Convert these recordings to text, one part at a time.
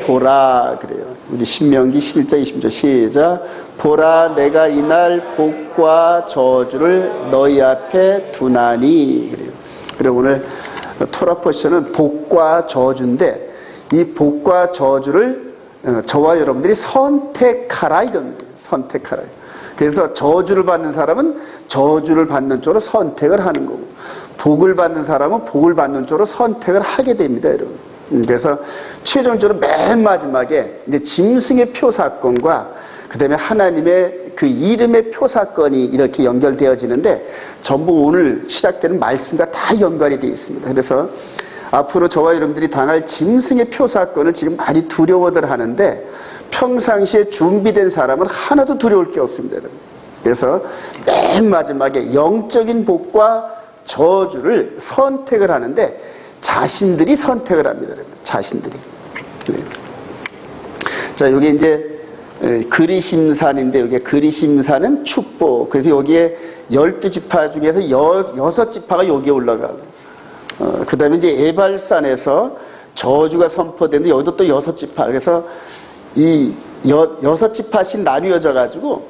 보라 그래요. 우리 신명기 11장 20절 시작. 보라 내가 이날 복과 저주를 너희 앞에 두나니 그래요. 그리고 오늘 토라 포션은 복과 저주인데 이 복과 저주를 저와 여러분들이 선택하라 이겁니다. 선택하라. 그래서 저주를 받는 사람은 저주를 받는 쪽으로 선택을 하는 거고 복을 받는 사람은 복을 받는 쪽으로 선택을 하게 됩니다, 여러분. 그래서 최종적으로 맨 마지막에 이제 짐승의 표 사건과 그 다음에 하나님의 그 이름의 표 사건이 이렇게 연결되어지는데 전부 오늘 시작되는 말씀과 다 연관이 되어 있습니다. 그래서 앞으로 저와 여러분들이 당할 짐승의 표 사건을 지금 많이 두려워들 하는데 평상시에 준비된 사람은 하나도 두려울 게 없습니다, 여러분. 그래서 맨 마지막에 영적인 복과 저주를 선택을 하는데 자신들이 선택을 합니다, 여러분. 자신들이. 자, 여기 이제 그리심산인데 여기 그리심산은 축복. 그래서 여기에 12지파 중에서 6지파가 여기에 올라가고 그 다음에 이제 에발산에서 저주가 선포되는데 여기도 또 6지파. 그래서 이 6지파씩 나뉘어져 가지고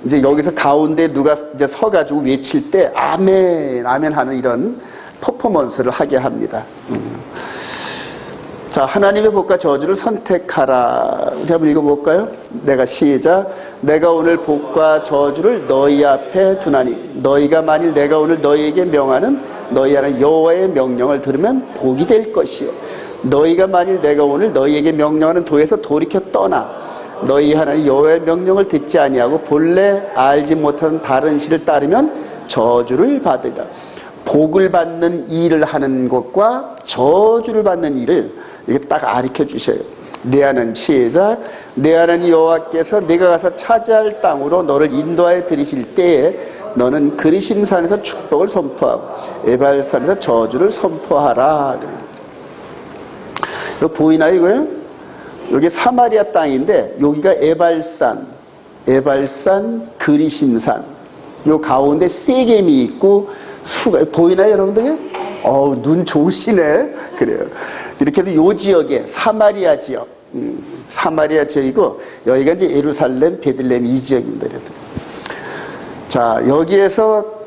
이제 여기서 가운데 누가 이제 서가지고 외칠 때 아멘, 아멘 하는 이런 퍼포먼스를 하게 합니다. 자, 하나님의 복과 저주를 선택하라. 우리 한번 읽어볼까요? 내가 시작. 내가 오늘 복과 저주를 너희 앞에 두나니 너희가 만일 내가 오늘 너희에게 명하는 너희 하나님 여호와의 명령을 들으면 복이 될 것이요 너희가 만일 내가 오늘 너희에게 명령하는 도에서 돌이켜 떠나 너희 하나님 여호와의 명령을 듣지 아니하고 본래 알지 못하는 다른 신을 따르면 저주를 받으리라. 복을 받는 일을 하는 것과 저주를 받는 일을 이게 딱 가르쳐 주셔요. 내 하나님 시작. 내 하나님 여호와께서 내가 가서 차지할 땅으로 너를 인도하여 들이실 때에 너는 그리심산에서 축복을 선포하고 에발산에서 저주를 선포하라. 이거 보이나요, 이거요? 여기 사마리아 땅인데 여기가 에발산, 그리심산. 요 가운데 세겜이 있고 수가 보이나요, 여러분들? 눈 좋으시네. 그래요. 이렇게 해도 요 지역에 사마리아 지역, 사마리아 지역이고 여기가 이제 예루살렘, 베들레헴 이 지역입니다. 그래서 자, 여기에서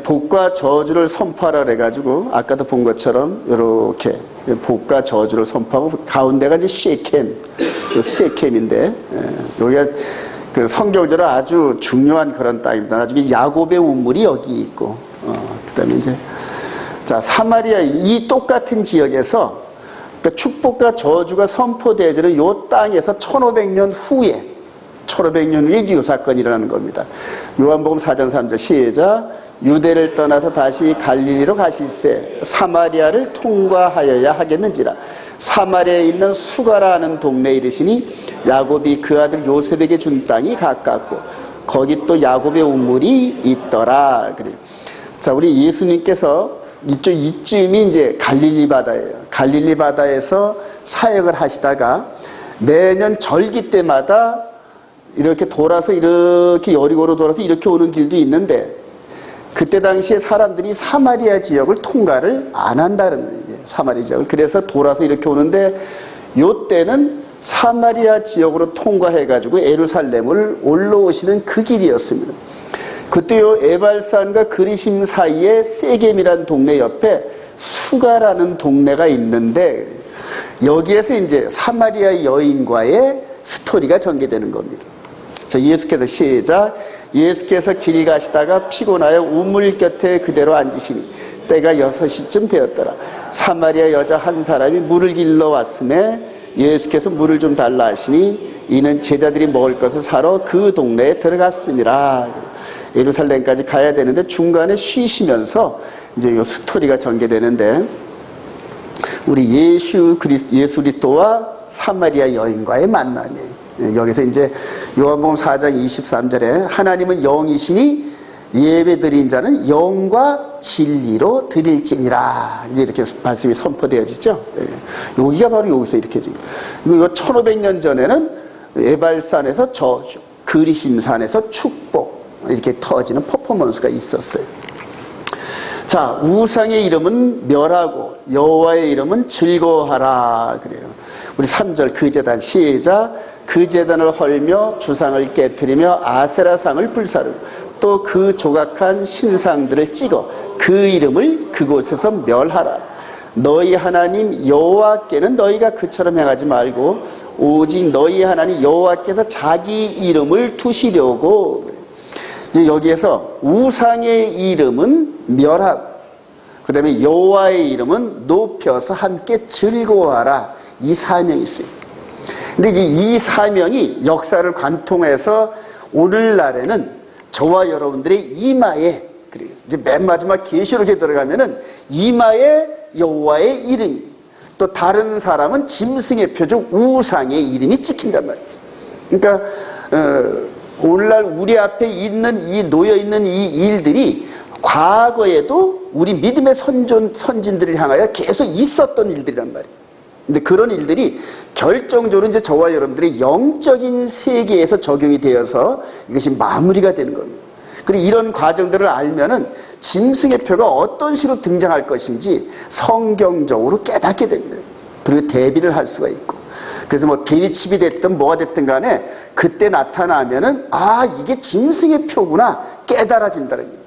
복과 저주를 선포하라 그래가지고 아까도 본 것처럼 이렇게 복과 저주를 선포하고 가운데가 이제 세켐인데 여기가 그 성경적으로 아주 중요한 그런 땅입니다. 나중에 야곱의 우물이 여기 있고 그다음에 이제 자, 사마리아 이 똑같은 지역에서 그러니까 축복과 저주가 선포되어지는 이 땅에서 1500년 후에 이 사건이 일어나는 겁니다. 요한복음 4장 3절 시작. 유대를 떠나서 다시 갈릴리로 가실새 사마리아를 통과하여야 하겠는지라. 사마리아에 있는 수가라는 동네에 이르시니 야곱이 그 아들 요셉에게 준 땅이 가깝고 거기 또 야곱의 우물이 있더라. 그래요. 자, 우리 예수님께서 이쯤이 이제 갈릴리 바다예요. 갈릴리 바다에서 사역을 하시다가 매년 절기 때마다 이렇게 돌아서 이렇게 여리고로 돌아서 이렇게 오는 길도 있는데 그때 당시에 사람들이 사마리아 지역을 통과를 안 한다는 거예요. 사마리아 지역을. 그래서 돌아서 이렇게 오는데 요때는 사마리아 지역으로 통과해가지고 예루살렘을 올라오시는 그 길이었습니다. 그때요 에발산과 그리심 사이에 세겜이라는 동네 옆에 수가라는 동네가 있는데 여기에서 이제 사마리아 여인과의 스토리가 전개되는 겁니다. 자, 예수께서 시작. 예수께서 길 가시다가 피곤하여 우물 곁에 그대로 앉으시니 때가 6시쯤 되었더라. 사마리아 여자 한 사람이 물을 길러 왔음에 예수께서 물을 좀 달라 하시니 이는 제자들이 먹을 것을 사러 그 동네에 들어갔습니다. 예루살렘까지 가야 되는데 중간에 쉬시면서 이제 이 스토리가 전개되는데 우리 예수 그리스도와 사마리아 여인과의 만남이에요. 여기서 이제 요한복음 4장 23절에 하나님은 영이시니 예배 드린 자는 영과 진리로 드릴지니라. 이렇게 말씀이 선포되어지죠. 여기가 바로 여기서 이렇게 이거 1500년 전에는 에발산에서 저주, 그리심산에서 축복 이렇게 터지는 퍼포먼스가 있었어요. 자, 우상의 이름은 멸하고 여호와의 이름은 즐거워하라 그래요. 우리 3절 그 제단 시작. 그 제단을 헐며 주상을 깨트리며 아세라상을 불사르고 또 그 조각한 신상들을 찍어 그 이름을 그곳에서 멸하라. 너희 하나님 여호와께는 너희가 그처럼 행하지 말고 오직 너희 하나님 여호와께서 자기 이름을 두시려고. 이제 여기에서 우상의 이름은 멸하고 그 다음에 여호와의 이름은 높여서 함께 즐거워하라. 이 사명이 있어요. 근데 이제 이 사명이 역사를 관통해서 오늘날에는 저와 여러분들의 이마에, 그래요. 이제 맨 마지막 계시록에 들어가면은 이마에 여호와의 이름이, 또 다른 사람은 짐승의 표적 우상의 이름이 찍힌단 말이에요. 그러니까 오늘날 우리 앞에 있는 놓여 있는 이 일들이 과거에도 우리 믿음의 선진들을 향하여 계속 있었던 일들이란 말이에요. 근데 그런 일들이 결정적으로 이제 저와 여러분들의 영적인 세계에서 적용이 되어서 이것이 마무리가 되는 겁니다. 그리고 이런 과정들을 알면은 짐승의 표가 어떤 식으로 등장할 것인지 성경적으로 깨닫게 됩니다. 그리고 대비를 할 수가 있고. 그래서 뭐 베리칩이 됐든 뭐가 됐든 간에 그때 나타나면은 아, 이게 짐승의 표구나 깨달아진다는 거예요.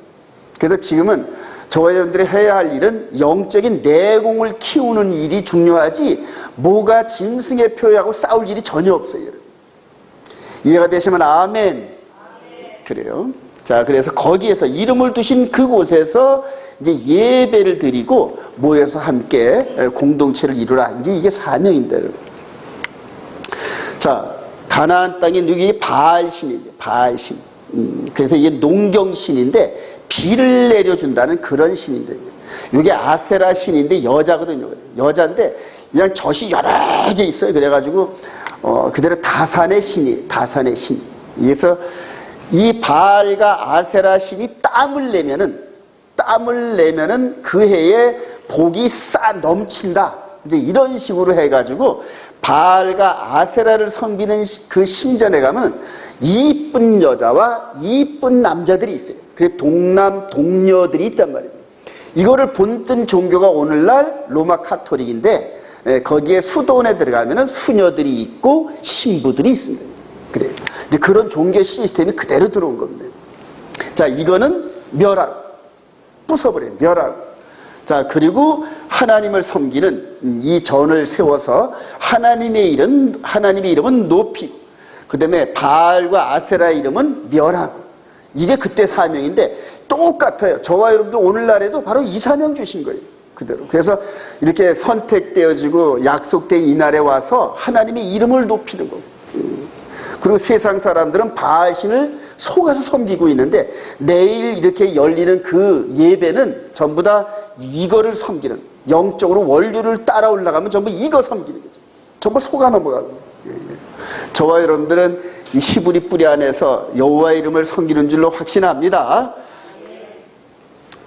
그래서 지금은 저와 여러분들이 해야 할 일은 영적인 내공을 키우는 일이 중요하지 뭐가 짐승의 표하고 싸울 일이 전혀 없어요. 여러분. 이해가 되시면 아멘. 그래요. 자, 그래서 거기에서 이름을 두신 그곳에서 이제 예배를 드리고 모여서 함께 공동체를 이루라. 이제 이게 사명입니다. 여러분. 자, 가나안 땅에 여기 바알신이에요. 바알신. 그래서 이게 농경신인데 비를 내려준다는 그런 신인데, 이게 아세라 신인데 여자거든요. 여자인데 그냥 젖이 여러 개 있어요. 그래가지고 그대로 다산의 신이, 다산의 신. 그래서 이 바알과 아세라 신이 땀을 내면은 그 해에 복이 싹 넘친다. 이제 이런 식으로 해가지고 바알과 아세라를 섬기는 그 신전에 가면 이쁜 여자와 이쁜 남자들이 있어요. 그 동남 동녀들이 있단 말이에요. 이거를 본뜬 종교가 오늘날 로마 카톨릭인데 거기에 수도원에 들어가면 수녀들이 있고 신부들이 있습니다. 그래요. 이제 그런 종교 시스템이 그대로 들어온 겁니다. 자, 이거는 멸하고 부숴버려요. 멸하고. 자, 그리고 하나님을 섬기는 이 전을 세워서 하나님의 이름은 높이고, 그 다음에 바알과 아세라의 이름은 멸하고. 이게 그때 사명인데 똑같아요. 저와 여러분들 오늘날에도 바로 이 사명 주신 거예요. 그대로. 그래서 이렇게 선택되어지고 약속된 이날에 와서 하나님의 이름을 높이는 거고. 그리고 세상 사람들은 바알신을 속아서 섬기고 있는데 내일 이렇게 열리는 그 예배는 전부 다 이거를 섬기는, 영적으로 원류를 따라 올라가면 전부 이거 섬기는 거죠. 전부 속아 넘어가는 거예요. 저와 여러분들은 이 히브리 뿌리 안에서 여호와의 이름을 섬기는 줄로 확신합니다.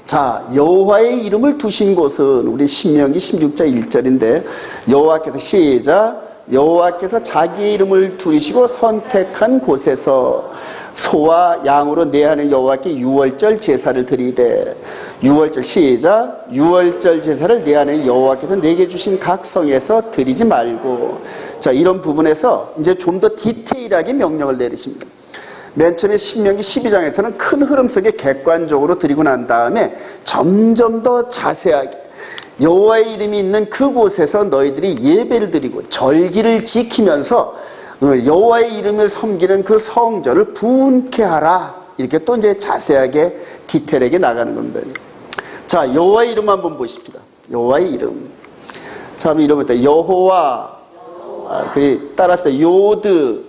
자, 여호와의 이름을 두신 곳은 우리 신명기 16장 1절인데 여호와께서 시작. 여호와께서 자기의 이름을 두시고 선택한 곳에서 소와 양으로 내 하나님 여호와께 유월절 제사를 드리되, 유월절 시작. 유월절 제사를 내 하나님 여호와께서 내게 주신 각 성에서 드리지 말고. 자, 이런 부분에서 이제 좀 더 디테일하게 명령을 내리십니다. 맨 처음에 신명기 12장에서는 큰 흐름 속에 객관적으로 드리고 난 다음에 점점 더 자세하게 여호와의 이름이 있는 그곳에서 너희들이 예배를 드리고 절기를 지키면서 여호와의 이름을 섬기는 그 성전을 분케 하라. 이렇게 또 이제 자세하게 디테일하게 나가는 겁니다. 자, 여호와의 이름 한번 보십시다. 여호와의 이름. 자, 이름부터 여호와, 따라합시다. 요드,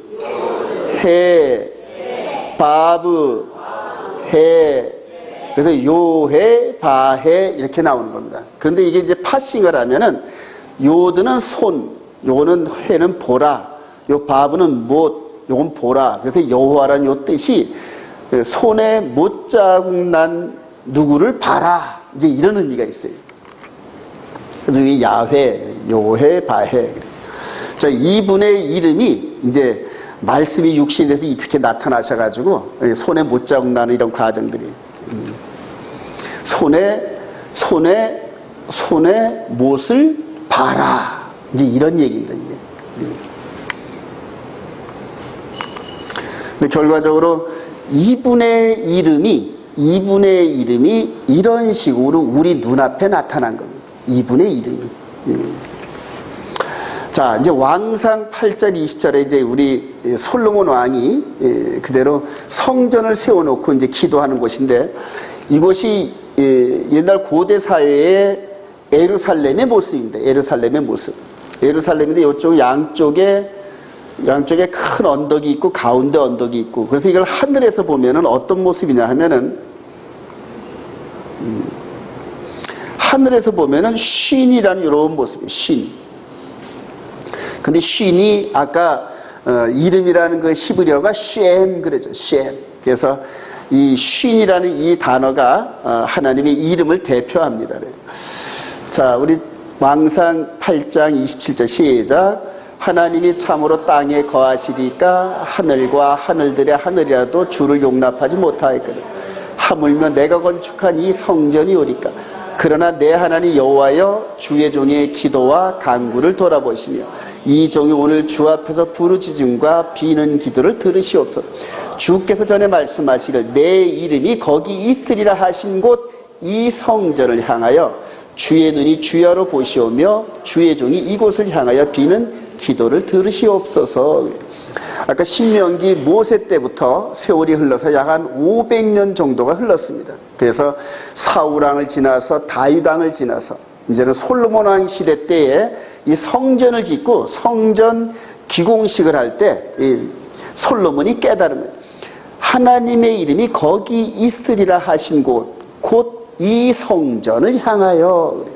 해, 바브, 해. 그래서 요해, 바해 이렇게 나오는 겁니다. 그런데 이게 이제 파싱을 하면은 요드는 손, 요거는 해는 보라, 요 바브는 못, 요건 보라. 그래서 여호와라는 요 뜻이 손에 못자국 난 누구를 봐라. 이제 이런 의미가 있어요. 그래서 이 야훼, 요해, 바해. 자, 이분의 이름이 이제 말씀이 육신이 돼서 이렇게 나타나셔가지고 손에 못자국 나는 이런 과정들이. 손에 손에 못을 봐라. 이제 이런 얘기입니다. 이게. 근데 결과적으로 이분의 이름이 이런 식으로 우리 눈앞에 나타난 겁니다. 이분의 이름이. 자, 이제 왕상 8절 20절에 이제 우리 솔로몬 왕이 그대로 성전을 세워놓고 이제 기도하는 곳인데, 이곳이 옛날 고대 사회의 예루살렘의 모습입니다. 예루살렘의 모습. 예루살렘인데 이쪽 양쪽에 큰 언덕이 있고 가운데 언덕이 있고, 그래서 이걸 하늘에서 보면은 어떤 모습이냐 하면은 하늘에서 보면은 쉰이라는 이런 모습이에요. 쉰. 근데 쉰이 아까 이름이라는 그 히브리어가 쉔 그러죠. 쉔. 그래서 이 쉰이라는 이 단어가 하나님의 이름을 대표합니다. 자, 우리 왕상 8장 27절 시작. 하나님이 참으로 땅에 거하시리까 하늘과 하늘들의 하늘이라도 주를 용납하지 못하였거든. 하물며 내가 건축한 이 성전이 오리까. 그러나 내 하나님 여호와여, 주의 종의 기도와 간구를 돌아보시며 이 종이 오늘 주 앞에서 부르짖음과 비는 기도를 들으시옵소서. 주께서 전에 말씀하시길 내 이름이 거기 있으리라 하신 곳 이 성전을 향하여 주의 눈이 주야로 보시오며 주의 종이 이곳을 향하여 비는 기도를 들으시옵소서. 아까 신명기 모세 때부터 세월이 흘러서 약 한 500년 정도가 흘렀습니다. 그래서 사울 왕을 지나서 다윗 왕을 지나서 이제는 솔로몬 왕 시대 때에 이 성전을 짓고 성전 기공식을 할 때 솔로몬이 깨달으면 하나님의 이름이 거기 있으리라 하신 곳 이 성전을 향하여.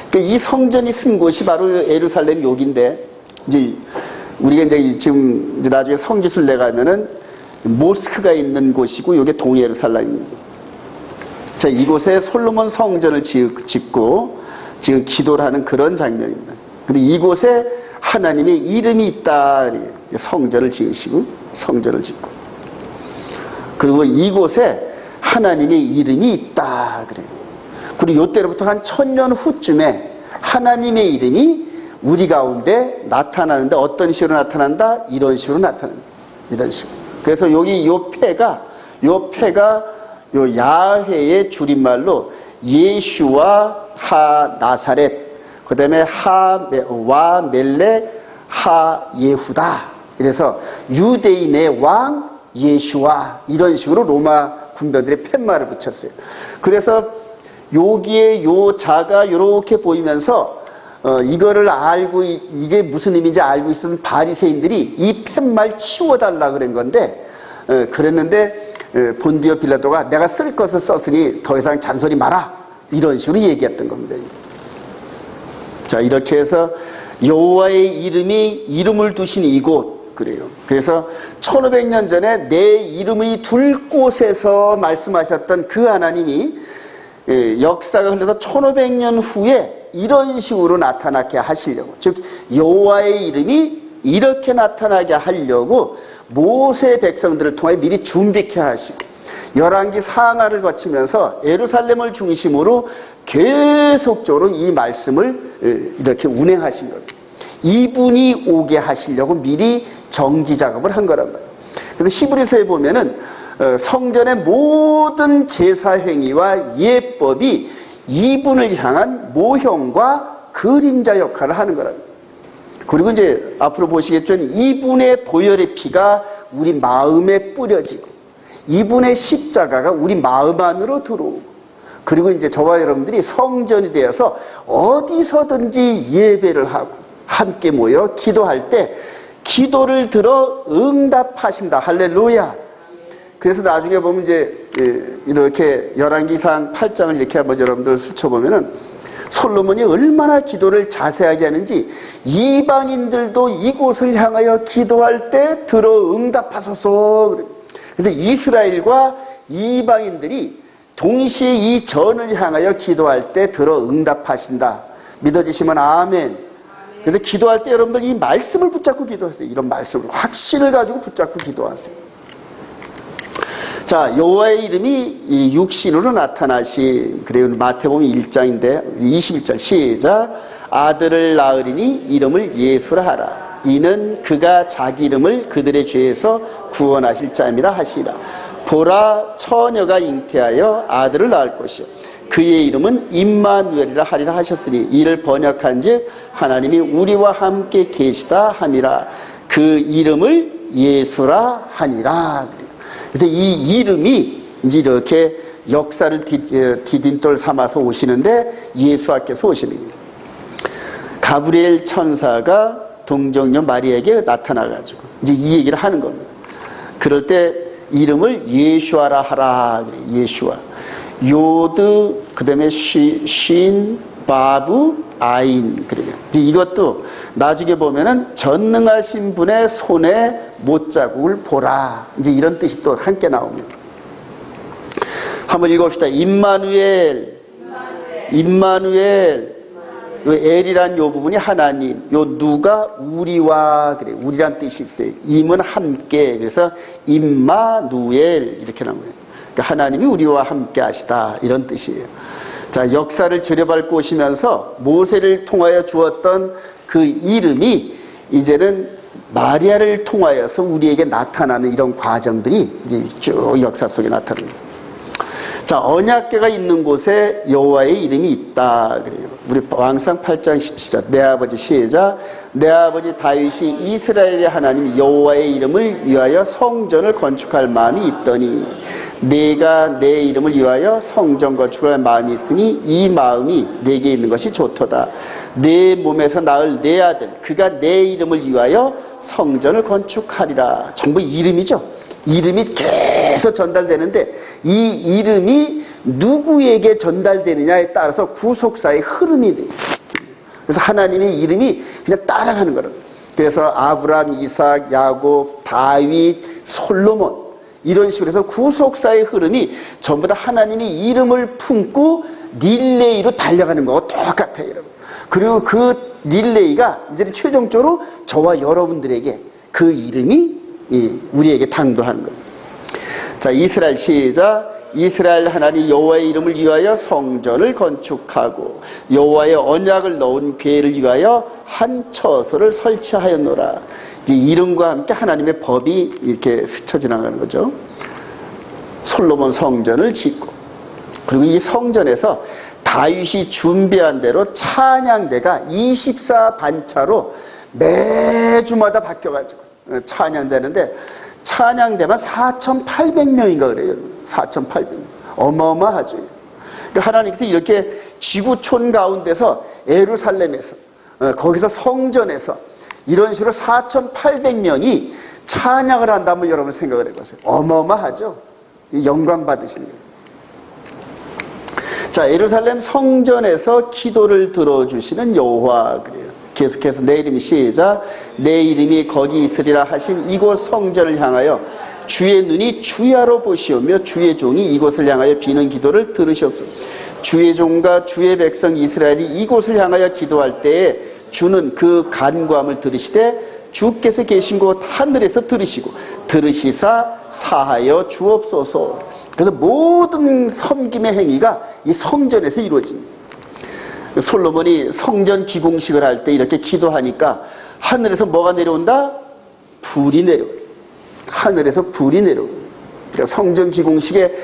그러니까 이 성전이 쓴 곳이 바로 예루살렘 여기인데, 이제 우리가 이제 지금 이제 나중에 성지순례 내가면은 모스크가 있는 곳이고 이게 동예루살렘입니다. 자, 이곳에 솔로몬 성전을 짓고 지금 기도를 하는 그런 장면입니다. 그리고 이곳에 하나님의 이름이 있다. 성전을 지으시고 성전을 짓고, 그리고 이곳에 하나님의 이름이 있다 그래요. 그리고 이때로부터 한 1000년 후쯤에 하나님의 이름이 우리 가운데 나타나는데 어떤 식으로 나타난다? 이런 식으로 나타납니다. 이런 식으로. 그래서 여기 요 패가 요 야훼의 줄임말로 예슈와 하 나사렛, 그 다음에 와 멜렉 하 예후다. 이래서 유대인의 왕 예슈와, 이런 식으로 로마 군병들의 팻말을 붙였어요. 그래서 여기에 요 자가 이렇게 보이면서 이거를 알고, 이게 무슨 의미인지 알고 있었던 바리새인들이 이 팻말 치워달라 그런 건데, 그랬는데 본디오 빌라도가 내가 쓸 것을 썼으니 더 이상 잔소리 마라, 이런 식으로 얘기했던 겁니다. 자, 이렇게 해서 여호와의 이름을 두신 이곳, 그래요. 그래서 1500년 전에 내 이름의 둘 곳에서 말씀하셨던 그 하나님이 역사가 흘러서 1500년 후에 이런 식으로 나타나게 하시려고, 즉 여호와의 이름이 이렇게 나타나게 하려고 모세 백성들을 통해 미리 준비케 하시고 열왕기 상하를 거치면서 예루살렘을 중심으로 계속적으로 이 말씀을 이렇게 운행하신 겁니다. 이분이 오게 하시려고 미리 정지 작업을 한 거란 말이에요. 그래서 히브리서에 보면은 성전의 모든 제사 행위와 예법이 이분을 향한 모형과 그림자 역할을 하는 거랍니다. 그리고 이제 앞으로 보시겠지만 이분의 보혈의 피가 우리 마음에 뿌려지고 이분의 십자가가 우리 마음 안으로 들어오고, 그리고 이제 저와 여러분들이 성전이 되어서 어디서든지 예배를 하고 함께 모여 기도할 때 기도를 들어 응답하신다. 할렐루야. 그래서 나중에 보면 이제 이렇게 열왕기상 8장을 이렇게 한번 여러분들 스쳐보면은 솔로몬이 얼마나 기도를 자세하게 하는지, 이방인들도 이곳을 향하여 기도할 때 들어 응답하소서. 그래서 이스라엘과 이방인들이 동시에 이 전을 향하여 기도할 때 들어 응답하신다. 믿어지시면 아멘. 그래서 기도할 때 여러분들 이 말씀을 붙잡고 기도하세요. 이런 말씀을, 확신을 가지고 붙잡고 기도하세요. 자, 여호와의 이름이 이 육신으로 나타나신, 그래요. 마태복음 1장인데 21절 시작. 아들을 낳으리니 이름을 예수라 하라. 이는 그가 자기 이름을 그들의 죄에서 구원하실 자임이라 하시라. 보라, 처녀가 잉태하여 아들을 낳을 것이요 그의 이름은 임마누엘이라 하리라 하셨으니 이를 번역한즉 하나님이 우리와 함께 계시다 함이라. 그 이름을 예수라 하니라. 그래서 이 이름이 이제 이렇게 역사를 디딤돌 삼아서 오시는데 예수께서 오시는 거예요. 가브리엘 천사가 동정녀 마리아에게 나타나가지고 이제 이 얘기를 하는 겁니다. 그럴 때 이름을 예수아라 하라. 예수아. 요드, 그 다음에 쉰, 바브, 아인. 그래요. 이제 이것도 나중에 보면은 전능하신 분의 손에 못자국을 보라. 이제 이런 뜻이 또 함께 나옵니다. 한번 읽어봅시다. 임마누엘. 임마누엘. 요 엘이란 요 부분이 하나님, 요 누가 우리와, 그래, 우리란 뜻이 있어요. 임은 함께, 그래서 임마누엘 이렇게 나와요. 그러니까 하나님이 우리와 함께 하시다 이런 뜻이에요. 자, 역사를 들여밟고 오시면서 모세를 통하여 주었던 그 이름이 이제는 마리아를 통하여서 우리에게 나타나는 이런 과정들이 이제 쭉 역사 속에 나타납니다. 자, 언약궤가 있는 곳에 여호와의 이름이 있다. 그래요. 우리 왕상 8장 17절. 내 아버지 시작. 내 아버지 다윗이 이스라엘의 하나님 여호와의 이름을 위하여 성전을 건축할 마음이 있더니 내가 내 이름을 위하여 성전 건축할 마음이 있으니 이 마음이 내게 있는 것이 좋도다. 내 몸에서 낳을 내 아들 그가 내 이름을 위하여 성전을 건축하리라. 전부 이름이죠. 이름이 계속 전달되는데 이 이름이 누구에게 전달되느냐에 따라서 구속사의 흐름이 돼요. 그래서 하나님의 이름이 그냥 따라가는 거예요. 그래서 아브라함, 이삭, 야곱, 다윗, 솔로몬 이런 식으로 해서 구속사의 흐름이 전부 다 하나님의 이름을 품고 릴레이로 달려가는 거와 똑같아요. 여러분. 그리고 그 릴레이가 이제 최종적으로 저와 여러분들에게 그 이름이 우리에게 당도하는 겁니다. 자, 이스라엘 시작. 이스라엘 하나님 여호와의 이름을 위하여 성전을 건축하고 여호와의 언약을 넣은 궤를 위하여 한 처소를 설치하였노라. 이제 이름과 함께 하나님의 법이 이렇게 스쳐 지나가는 거죠. 솔로몬 성전을 짓고 그리고 이 성전에서 다윗이 준비한 대로 찬양대가 24반차로 매주마다 바뀌어가지고 찬양되는데 찬양대만 4,800명인가 그래요. 4,800명. 어마어마하죠. 그러니까 하나님께서 이렇게 지구촌 가운데서 예루살렘에서 거기서 성전에서 이런 식으로 4,800명이 찬양을 한다면 여러분 생각을 해보세요. 어마어마하죠. 영광 받으시는 거예요. 자, 예루살렘 성전에서 기도를 들어주시는 여호와 그래요. 계속해서 내 이름이 시작. 내 이름이 거기 있으리라 하신 이곳 성전을 향하여 주의 눈이 주야로 보시오며 주의 종이 이곳을 향하여 비는 기도를 들으시옵소서. 주의 종과 주의 백성 이스라엘이 이곳을 향하여 기도할 때에 주는 그 간구함을 들으시되 주께서 계신 곳 하늘에서 들으시고 들으시사 사하여 주옵소서. 그래서 모든 섬김의 행위가 이 성전에서 이루어집니다. 솔로몬이 성전 기공식을 할 때 이렇게 기도하니까 하늘에서 뭐가 내려온다? 불이 내려와요. 하늘에서 불이 내려와요. 그러니까 성전 기공식에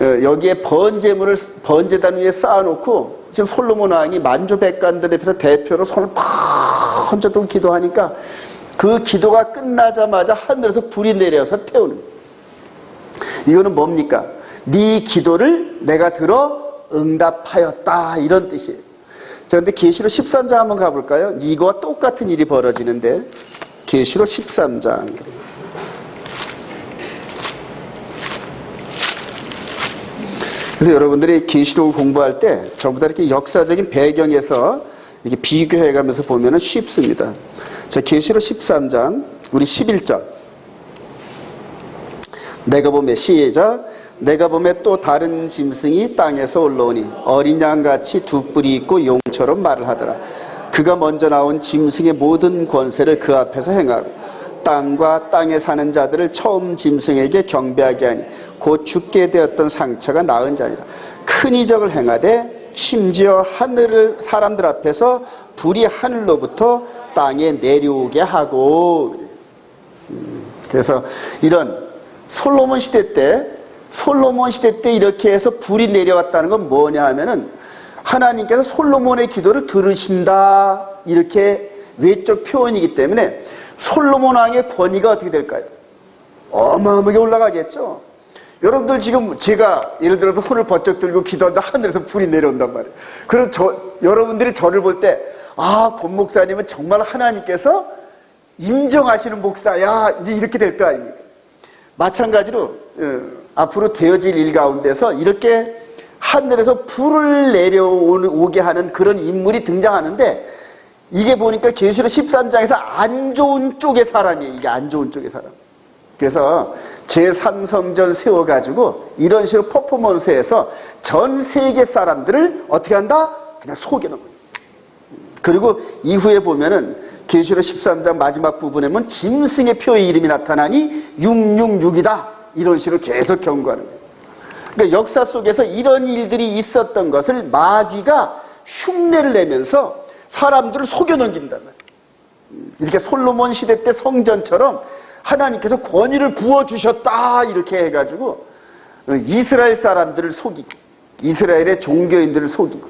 여기에 번제물을 번제단 위에 쌓아놓고 지금 솔로몬 왕이 만주백관들 앞에서 대표로 손을 팍 얹어두고 기도하니까 그 기도가 끝나자마자 하늘에서 불이 내려서 태우는 거예요. 이거는 뭡니까? 네 기도를 내가 들어 응답하였다 이런 뜻이에요. 자, 근데 계시록 13장 한번 가볼까요? 이거와 똑같은 일이 벌어지는데 계시록 13장. 그래서 여러분들이 계시록을 공부할 때 전부 다 이렇게 역사적인 배경에서 이렇게 비교해가면서 보면은 쉽습니다. 자, 계시록 13장 우리 11절. 내가 보매 시작. 내가 보매 또 다른 짐승이 땅에서 올라오니 어린 양같이 두 뿔이 있고 용처럼 말을 하더라. 그가 먼저 나온 짐승의 모든 권세를 그 앞에서 행하고 땅과 땅에 사는 자들을 처음 짐승에게 경배하게 하니 곧 죽게 되었던 상처가 나은 자니라. 큰 이적을 행하되 심지어 하늘을 사람들 앞에서 불이 하늘로부터 땅에 내려오게 하고. 그래서 이런 솔로몬 시대 때 이렇게 해서 불이 내려왔다는 건 뭐냐 하면은 하나님께서 솔로몬의 기도를 들으신다, 이렇게 외적 표현이기 때문에 솔로몬 왕의 권위가 어떻게 될까요? 어마어마하게 올라가겠죠. 여러분들 지금 제가 예를 들어서 손을 번쩍 들고 기도하는데 하늘에서 불이 내려온단 말이에요. 그럼 여러분들이 저를 볼 때, 아, 권 목사님은 정말 하나님께서 인정하시는 목사야, 이제 이렇게 될 거 아닙니까? 마찬가지로 앞으로 되어질 일 가운데서 이렇게 하늘에서 불을 내려오게 하는 그런 인물이 등장하는데, 이게 보니까 계시록 13장에서 안 좋은 쪽의 사람이에요. 이게 안 좋은 쪽의 사람. 그래서 제3성전 세워가지고 이런 식으로 퍼포먼스에서 전 세계 사람들을 어떻게 한다? 그냥 속여놓은 거예요. 그리고 이후에 보면은 계시록 13장 마지막 부분에 보면 짐승의 표의 이름이 나타나니 666이다, 이런 식으로 계속 경고하는 거예요. 그러니까 역사 속에서 이런 일들이 있었던 것을 마귀가 흉내를 내면서 사람들을 속여넘긴단 말이에요. 이렇게 솔로몬 시대 때 성전처럼 하나님께서 권위를 부어주셨다, 이렇게 해가지고 이스라엘 사람들을 속이고 이스라엘의 종교인들을 속이고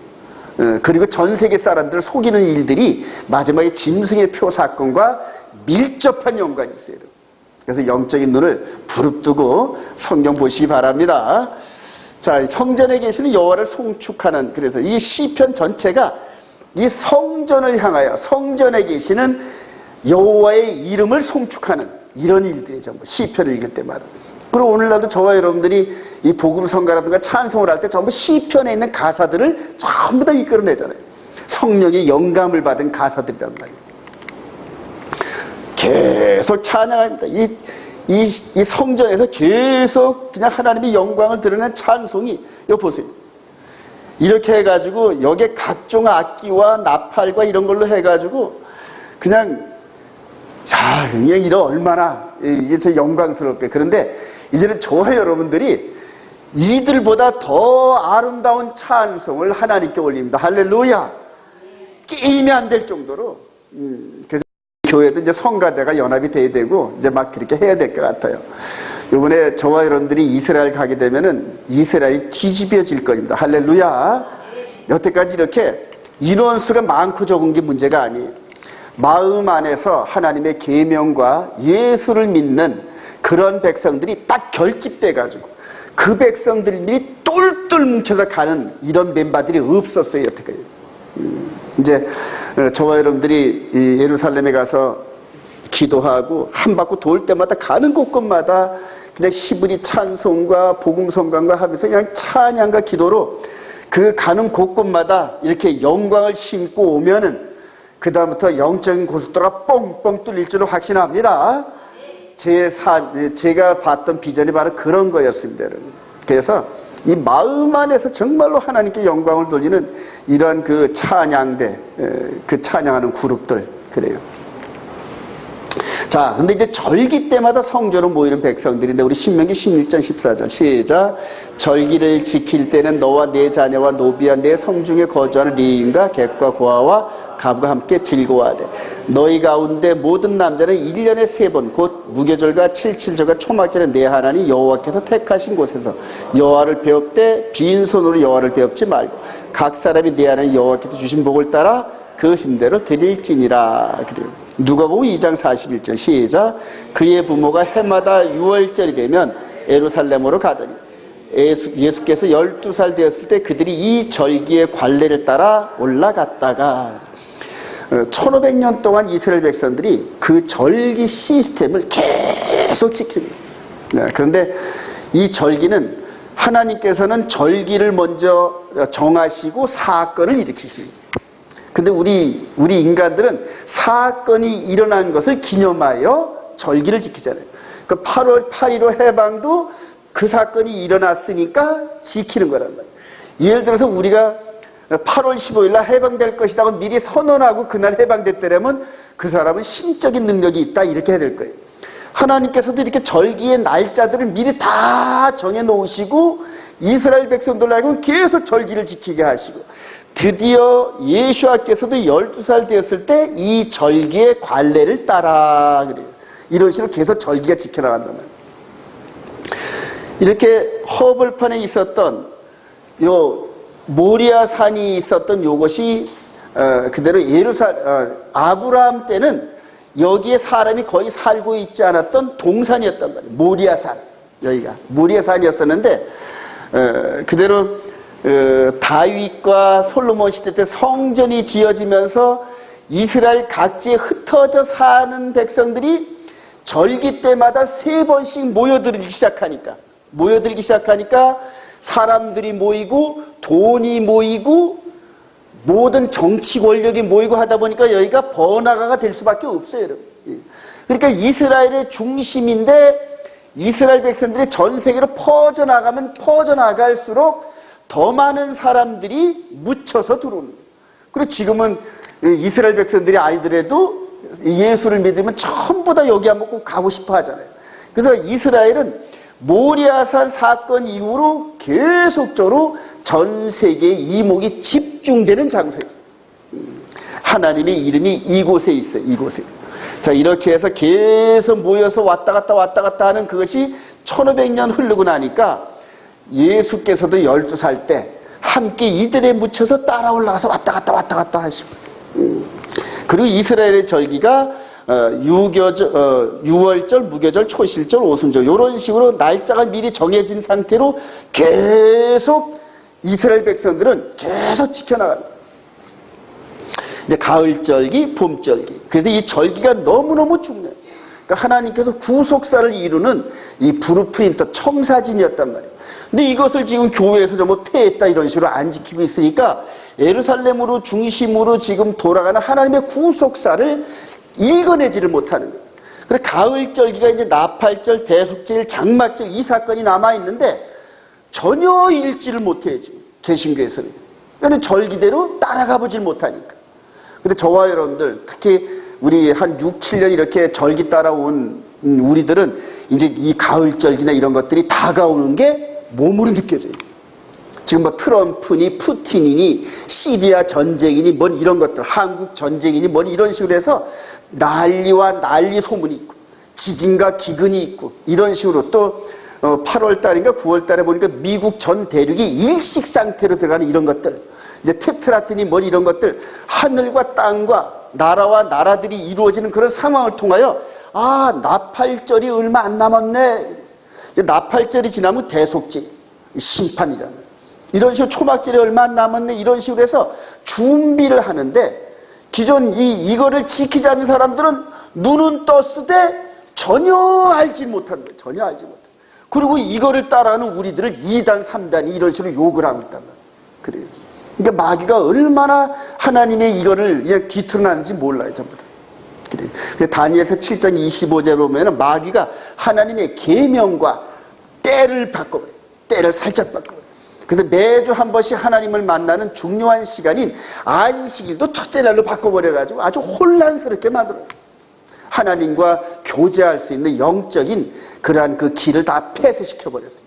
그리고 전 세계 사람들을 속이는 일들이 마지막에 짐승의 표 사건과 밀접한 연관이 있어요. 그래서 영적인 눈을 부릅뜨고 성경 보시기 바랍니다. 자, 성전에 계시는 여호와를 송축하는, 그래서 이 시편 전체가 이 성전을 향하여 성전에 계시는 여호와의 이름을 송축하는 이런 일들이 전부 시편을 읽을 때마다. 그리고 오늘날도 저와 여러분들이 이 복음성가라든가 찬송을 할 때 전부 시편에 있는 가사들을 전부 다 이끌어내잖아요. 성령의 영감을 받은 가사들이란 말이에요. 계속 찬양합니다. 이 성전에서 계속 그냥 하나님의 영광을 드러낸 찬송이, 이거 보세요. 이렇게 해가지고 여기에 각종 악기와 나팔과 이런 걸로 해가지고 그냥 이런 얼마나 이게 저 영광스럽게. 그런데 이제는 저와 여러분들이 이들보다 더 아름다운 찬송을 하나님께 올립니다. 할렐루야. 게임이 안 될 정도로. 그래서 교회도 이제 성가대가 연합이 돼야 되고 이제 막 그렇게 해야 될 것 같아요. 이번에 저와 여러분들이 이스라엘 가게 되면은 이스라엘이 뒤집어질 겁니다. 할렐루야. 여태까지 이렇게 인원수가 많고 적은 게 문제가 아니에요. 마음 안에서 하나님의 계명과 예수를 믿는 그런 백성들이 딱 결집돼 가지고 그 백성들이 똘똘 뭉쳐서 가는 이런 멤버들이 없었어요. 여태까지. 이제 저와 여러분들이 예루살렘에 가서 기도하고 한 바퀴 돌 때마다 가는 곳곳마다 그냥 히브리 찬송과 복음성강과 하면서 그냥 찬양과 기도로 그 가는 곳곳마다 이렇게 영광을 심고 오면은 그 다음부터 영적인 고속도로가 뻥뻥 뚫릴 줄로 확신합니다. 제가 봤던 비전이 바로 그런 거였습니다, 여러분. 그래서 이 마음 안에서 정말로 하나님께 영광을 돌리는 이러한 그 찬양대, 그 찬양하는 그룹들, 그래요. 자, 근데 이제 절기 때마다 성전으로 모이는 백성들인데, 우리 신명기 16장 14절 시작. 절기를 지킬 때는 너와 네 자녀와 노비와 네 성중에 거주하는 레위인과 객과 고아와 가부가 함께 즐거워하되 너희 가운데 모든 남자는 1년에 3번 곧 무교절과 7.7절과 초막절에 내 하나님 여호와께서 택하신 곳에서 여호와를 배웁되 빈손으로 여호와를 배웁지 말고 각 사람이 내 하나님 여호와께서 주신 복을 따라 그 힘대로 드릴지니라. 그래요. 누가복음 2장 41절 시작. 그의 부모가 해마다 6월절이 되면 예루살렘으로 가더니 예수께서 12살 되었을 때 그들이 이 절기의 관례를 따라 올라갔다가 1500년 동안 이스라엘 백성들이 그 절기 시스템을 계속 지킵니다. 그런데 이 절기는 하나님께서는 절기를 먼저 정하시고 사건을 일으키십니다. 근데 우리 인간들은 사건이 일어난 것을 기념하여 절기를 지키잖아요. 그 8월 8.15 해방도 그 사건이 일어났으니까 지키는 거란 말이에요. 예를 들어서 우리가 8월 15일 날 해방될 것이라고 미리 선언하고 그날 해방됐다면 그 사람은 신적인 능력이 있다, 이렇게 해야 될 거예요. 하나님께서도 이렇게 절기의 날짜들을 미리 다 정해놓으시고 이스라엘 백성들로 하여금 계속 절기를 지키게 하시고 드디어 예수와께서도 12살 되었을 때 이 절기의 관례를 따라 그래요. 이런 식으로 계속 절기가 지켜나간단 말이에요. 이렇게 허벌판에 있었던 요 모리아 산이 있었던 요것이 그대로 아브라함 때는 여기에 사람이 거의 살고 있지 않았던 동산이었단 말이에요. 모리아 산, 여기가 모리아 산이었었는데 그대로 다윗과 솔로몬 시대 때 성전이 지어지면서 이스라엘 각지에 흩어져 사는 백성들이 절기 때마다 3번씩 모여들기 시작하니까 사람들이 모이고 돈이 모이고 모든 정치 권력이 모이고 하다 보니까 여기가 번화가가 될 수밖에 없어요, 여러분. 그러니까 이스라엘의 중심인데 이스라엘 백성들이 전 세계로 퍼져나가면 퍼져나갈수록 더 많은 사람들이 묻혀서 들어오는 거예요. 그리고 지금은 이스라엘 백성들이 아니더라도 예수를 믿으면 전부 다 여기 한번 꼭 가고 싶어 하잖아요. 그래서 이스라엘은 모리아산 사건 이후로 계속적으로 전 세계의 이목이 집중되는 장소예요. 하나님의 이름이 이곳에 있어요. 이곳에. 자, 이렇게 해서 계속 모여서 왔다 갔다 하는 그것이 1500년 흐르고 나니까 예수께서도 12살 때 함께 이들에 묻혀서 따라 올라가서 왔다 갔다 하시고 그리고 이스라엘의 절기가 유월절, 무교절, 초실절, 오순절 이런 식으로 날짜가 미리 정해진 상태로 계속 이스라엘 백성들은 계속 지켜나갑니다. 이제 가을절기, 봄절기. 그래서 이 절기가 너무너무 중요해요. 그러니까 하나님께서 구속사를 이루는 이 브루프린터 청사진이었단 말이에요. 근데 이것을 지금 교회에서 전부 폐했다 이런 식으로 안 지키고 있으니까 예루살렘으로 중심으로 지금 돌아가는 하나님의 구속사를 읽어내지를 못하는 거예요. 그래서 가을절기가 이제 나팔절, 대속절, 장막절 이 사건이 남아있는데 전혀 읽지를 못해요, 지금. 개신교에서는. 그러니까 절기대로 따라가 보질 못하니까. 근데 저와 여러분들, 특히 우리 한 6, 7년 이렇게 절기 따라온 우리들은 이제 이 가을절기나 이런 것들이 다가오는 게 몸으로 느껴져요. 지금 뭐 트럼프니 푸틴이니 시리아 전쟁이니 뭐 이런 것들, 한국 전쟁이니 뭐 이런 식으로 해서 난리와 난리 소문이 있고 지진과 기근이 있고 이런 식으로 또 8월 달인가 9월 달에 보니까 미국 전 대륙이 일식 상태로 들어가는 이런 것들, 이제 테트라트니 뭐 이런 것들, 하늘과 땅과 나라와 나라들이 이루어지는 그런 상황을 통하여 아, 나팔절이 얼마 안 남았네. 이제 나팔절이 지나면 대속절, 심판이라는 이런 식으로 초막절이 얼마 안 남았네 이런 식으로 해서 준비를 하는데 기존 이거를 지키지 않는 사람들은 눈은 떴으되 전혀 알지 못하는 거예요. 전혀 알지 못해요. 그리고 이거를 따라하는 우리들을 2단, 3단이 이런 식으로 욕을 하고 있단 말이에요. 그래요. 그러니까 마귀가 얼마나 하나님의 이거를 그냥 뒤틀어놨는지 몰라요, 전부 다. 그래요. 그래서 다니엘서 7장 25절에 보면 마귀가 하나님의 계명과 때를 바꿔버려요. 때를 살짝 바꿔버려요. 그래서 매주 한 번씩 하나님을 만나는 중요한 시간인 안식일도 첫째 날로 바꿔버려가지고 아주 혼란스럽게 만들어요. 하나님과 교제할 수 있는 영적인 그러한 그 길을 다 폐쇄시켜버렸어요.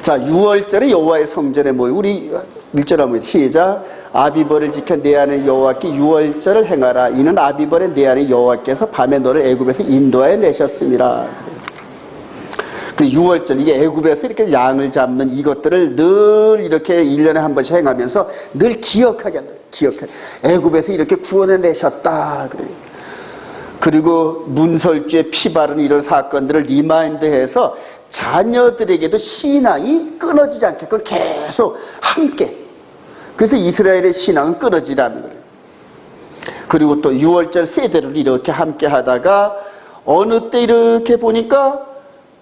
자, 6월절에 여호와의 성전에 모여 우리 1절 한번 시작. 아비벌을 지켜 내 안에 여호와께 6월절을 행하라. 이는 아비벌의 내 안에 여호와께서 밤에 너를 애굽에서 인도하여 내셨음이라. 그 6월절, 이게 애굽에서 이렇게 양을 잡는 이것들을 늘 이렇게 1년에 한 번씩 행하면서 늘 기억하게 한다. 기억해. 애굽에서 이렇게 구원해 내셨다. 그래요. 그리고 문설주에 피 바르는 이런 사건들을 리마인드해서 자녀들에게도 신앙이 끊어지지 않게끔 계속 함께. 그래서 이스라엘의 신앙은 끊어지지 않는 거예요. 그리고 또 6월절 세대를 이렇게 함께 하다가 어느 때 이렇게 보니까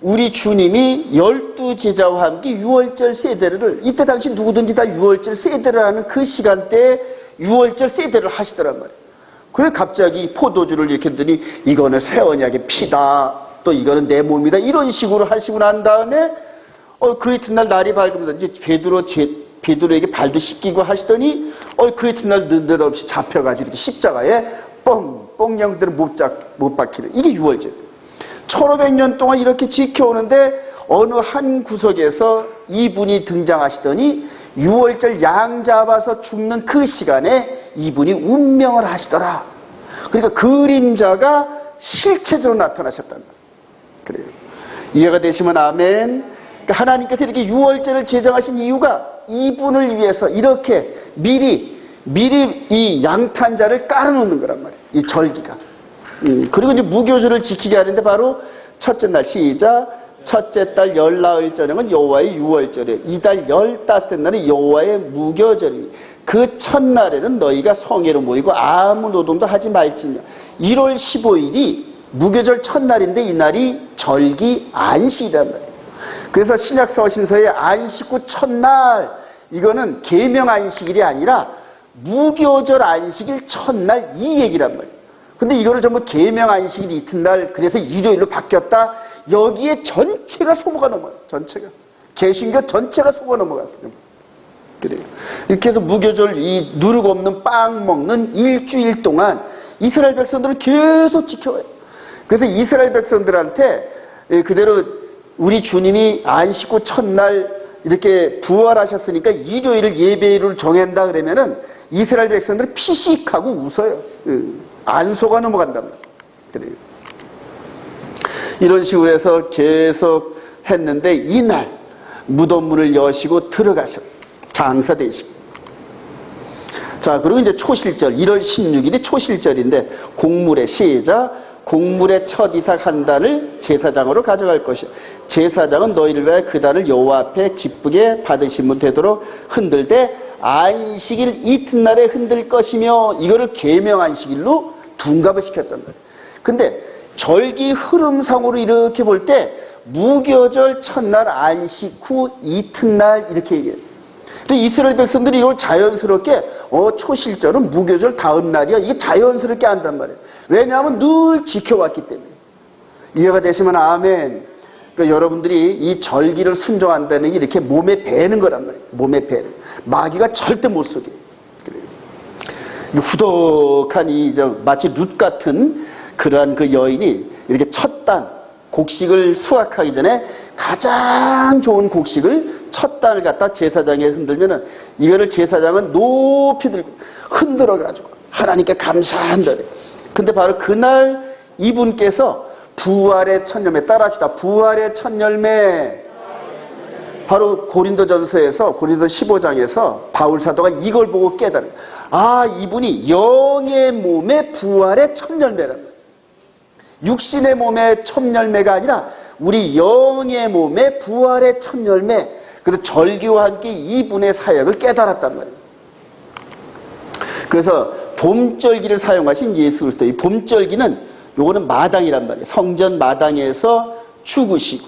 우리 주님이 12제자와 함께 6월절 세대를, 이때 당시 누구든지 다 6월절 세대를 하는 그 시간대에 6월절 세대를 하시더란 말이에요. 그래 갑자기 포도주를 이렇게 했더니 이거는 새 언약의 피다, 또 이거는 내 몸이다, 이런 식으로 하시고 난 다음에 그 이튿날 날이 밝으면서 이제 베드로에게 발도 씻기고 하시더니 그 이튿날 느닷없이 잡혀가지고 이렇게 십자가에 뻥 뽕냥들을 못 박히는 이게 유월절. 1500년 동안 이렇게 지켜오는데 어느 한 구석에서 이분이 등장하시더니 유월절 양 잡아서 죽는 그 시간에 이분이 운명을 하시더라. 그러니까 그림자가 실체적으로 나타나셨단 말이에요. 그래요. 이해가 되시면 아멘. 그러니까 하나님께서 이렇게 유월절을 제정하신 이유가 이분을 위해서 이렇게 미리 이 양탄자를 깔아놓는 거란 말이에요. 이 절기가. 그리고 이제 무교절을 지키게 하는데 바로 첫째 날 시작. 첫째 달 열나흘 저녁은 여호와의 유월절이에요. 이달 15날은 여호와의 무교절이니 그 첫날에는 너희가 성회로 모이고 아무 노동도 하지 말지며. 1월 15일이 무교절 첫날인데 이 날이 절기 안식이란 말이에요. 그래서 신약 서신서의 안식 후 첫날 이거는 계명 안식일이 아니라 무교절 안식일 첫날 이 얘기란 말이에요. 근데 이거를 전부 계명 안식일 이튿날 그래서 일요일로 바뀌었다. 여기에 전체가 소모가 넘어요. 전체가. 개신교 전체가 속아 넘어갔어요. 그래요. 이렇게 해서 무교절 이 누르고 없는 빵 먹는 일주일 동안 이스라엘 백성들을 계속 지켜와요. 그래서 이스라엘 백성들한테 그대로 우리 주님이 안식 후 첫날 이렇게 부활하셨으니까 일요일을 예배일을 정한다 그러면은 이스라엘 백성들은 피식하고 웃어요. 안 속아 넘어간단 말이에요. 그래요. 이런 식으로 해서 계속 했는데 이날 무덤문을 여시고 들어가셨어요. 장사 되시고. 자, 그리고 이제 초실절 1월 16일이 초실절인데 곡물의 시작. 곡물의 첫 이삭 한 단을 제사장으로 가져갈 것이요. 제사장은 너희를 위하여 그 단을 여호와 앞에 기쁘게 받으시면 되도록 흔들되 안식일 이튿날에 흔들 것이며 이거를 계명 안식일로 둔갑을 시켰단 말이에요. 근데 절기 흐름상으로 이렇게 볼 때 무교절 첫날 안식 후 이튿날 이렇게 얘기해요. 근데 이스라엘 백성들이 이걸 자연스럽게 초실절은 무교절 다음 날이야. 이게 자연스럽게 한단 말이에요. 왜냐하면 늘 지켜왔기 때문에. 이해가 되시면 아멘. 그러니까 여러분들이 이 절기를 순종한다는 게 이렇게 몸에 배는 거란 말이에요. 몸에 배는. 마귀가 절대 못 속여요. 그래요. 후덕한 마치 룻 같은 그러한 그 여인이 이렇게 첫 단 곡식을 수확하기 전에 가장 좋은 곡식을 첫 단을 갖다 제사장에 흔들면은 이거를 제사장은 높이 들고 흔들어가지고 하나님께 감사한다. 근데 바로 그날 이분께서 부활의 첫 열매 따라합시다. 부활의 첫 열매. 바로 고린도전서에서 고린도 15장에서 바울 사도가 이걸 보고 깨달은 이분이 영의 몸의 부활의 첫 열매란 말이에요. 육신의 몸의 첫 열매가 아니라 우리 영의 몸의 부활의 첫 열매. 그래서 절기와 함께 이분의 사역을 깨달았단 말이에요. 그래서 봄절기를 사용하신 예수 그리스도. 이 봄절기는 요거는 마당이란 말이에요. 성전 마당에서 죽으시고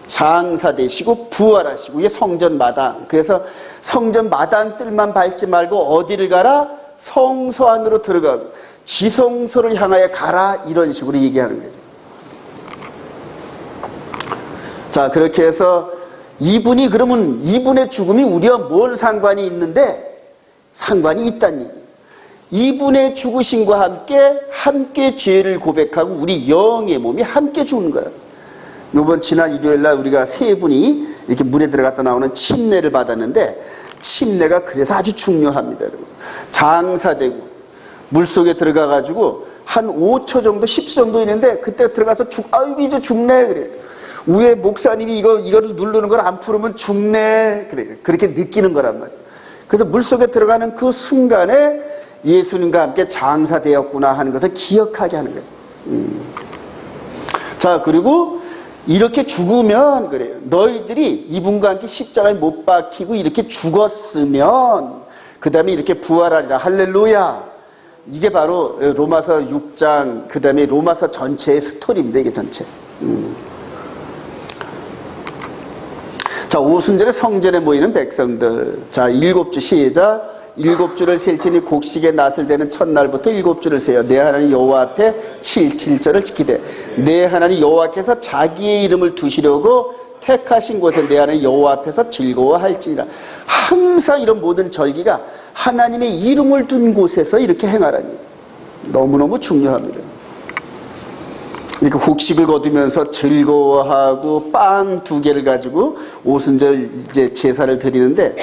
장사되시고 부활하시고 이게 성전 마당. 그래서 성전 마당 뜰만 밟지 말고 어디를 가라? 성소 안으로 들어가고 지성소를 향하여 가라. 이런 식으로 얘기하는 거죠. 자, 그렇게 해서 이분이 그러면 이분의 죽음이 우리와 뭘 상관이 있는데 상관이 있다는 얘기예요. 이분의 죽으심과 함께 죄를 고백하고 우리 영의 몸이 함께 죽는 거예요. 이번 지난 일요일날 우리가 세 분이 이렇게 물에 들어갔다 나오는 침례를 받았는데 침례가 그래서 아주 중요합니다. 여러분. 장사되고 물속에 들어가가지고 한 5초 정도 10초 정도 있는데 그때 들어가서 이제 죽네 그래. 위에 목사님이 이거를 누르는 걸 안 풀으면 죽네 그래. 그렇게 느끼는 거란 말이에요. 그래서 물속에 들어가는 그 순간에 예수님과 함께 장사되었구나 하는 것을 기억하게 하는 거예요. 자, 그리고 이렇게 죽으면 그래요. 너희들이 이분과 함께 십자가에 못 박히고 이렇게 죽었으면 그 다음에 이렇게 부활하리라. 할렐루야. 이게 바로 로마서 6장 그 다음에 로마서 전체의 스토리입니다. 이게 전체. 자, 오순절에 성전에 모이는 백성들. 자, 7주 시작. 7주를 셀지니 곡식의 낫을 대는 첫날부터 7주를 세요. 내 하나님 여호와 앞에 7절을 지키되 내 하나님 여호와께서 자기의 이름을 두시려고 택하신 곳에 내 하나님 여호와 앞에서 즐거워할지니라. 항상 이런 모든 절기가 하나님의 이름을 둔 곳에서 이렇게 행하라니. 너무너무 중요합니다. 그러니까 곡식을 거두면서 즐거워하고 빵 2개를 가지고 오순절 이제 제사를 드리는데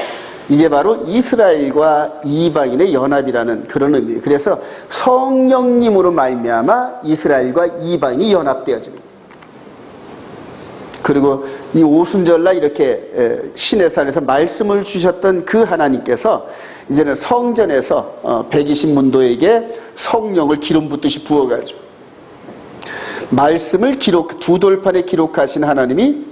이게 바로 이스라엘과 이방인의 연합이라는 그런 의미예요. 그래서 성령님으로 말미암아 이스라엘과 이방인이 연합되어집니다. 그리고 이 오순절날 이렇게 시내산에서 말씀을 주셨던 그 하나님께서 이제는 성전에서 120문도에게 성령을 기름 붓듯이 부어가지고 말씀을 두 돌판에 기록하신 하나님이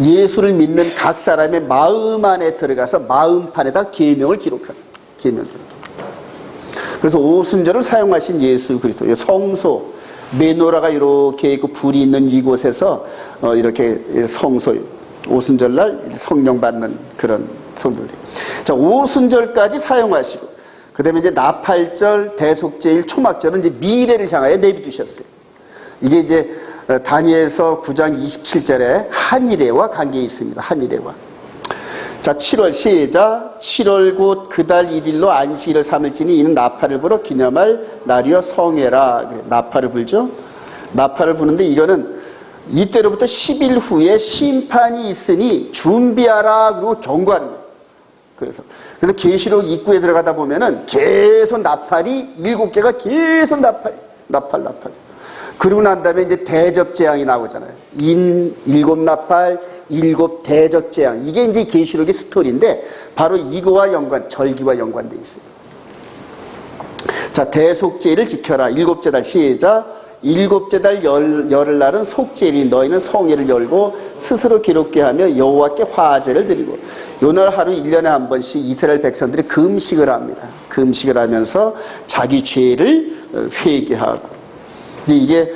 예수를 믿는 각 사람의 마음 안에 들어가서 마음판에다 계명을 기록합니다. 계명 기록. 그래서 오순절을 사용하신 예수 그리스도 성소 메노라가 이렇게 있고 불이 있는 이곳에서 이렇게 성소 오순절날 성령 받는 그런 성도들이. 자, 오순절까지 사용하시고 그 다음에 이제 나팔절, 대속제일, 초막절은 이제 미래를 향하여 내비두셨어요. 이게 이제 다니엘서 9장 27절에 한일회와 관계 있습니다. 한일회와. 자, 7월 시작. 7월 곧 그 달 1일로 안식일을 삼을지니 이는 나팔을 불어 기념할 날이여 성회라. 나팔을 불죠. 나팔을 부는데 이거는 이때로부터 10일 후에 심판이 있으니 준비하라 그리고 경고하는 거예요. 그래서 계시록 입구에 들어가다 보면은 계속 나팔이 7개가 계속 나팔. 그러고 난 다음에 이제 대접재앙이 나오잖아요. 7나팔, 7 대접재앙. 이게 이제 계시록의 스토리인데 바로 이거와 절기와 연관되어 있어요. 자, 대속제일을 지켜라. 7째 달 시작. 7째 달 열흘날은 속죄일이 너희는 성회를 열고 스스로 기록게 하며 여호와께 화제를 드리고 요날 하루 1년에 한 번씩 이스라엘 백성들이 금식을 합니다. 금식을 하면서 자기 죄를 회개하고 이게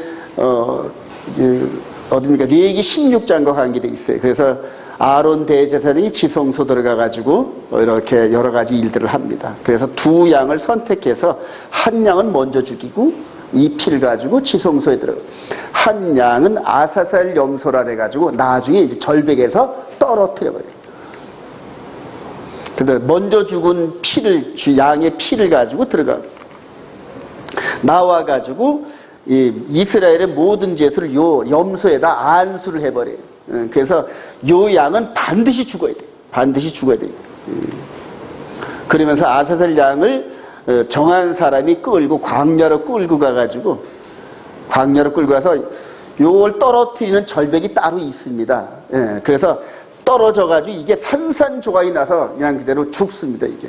어딥니까? 레위기 16장과 관계되어 있어요. 그래서 아론 대제사장이 지성소 들어가가지고 이렇게 여러 가지 일들을 합니다. 그래서 2 양을 선택해서 한 양은 먼저 죽이고 이 피를 가지고 지성소에 들어가. 한 양은 아사살 염소라 해가지고 나중에 이제 절벽에서 떨어뜨려버려요. 그래서 먼저 죽은 양의 피를 가지고 들어가. 나와가지고 이스라엘의 모든 죄수를 요 염소에다 안수를 해버려요. 그래서 요 양은 반드시 죽어야 돼요. 반드시 죽어야 돼요. 그러면서 아사살 양을 정한 사람이 광야로 끌고 가가지고 요걸 떨어뜨리는 절벽이 따로 있습니다. 그래서 떨어져가지고 이게 산산조각이 나서 그냥 그대로 죽습니다, 이게.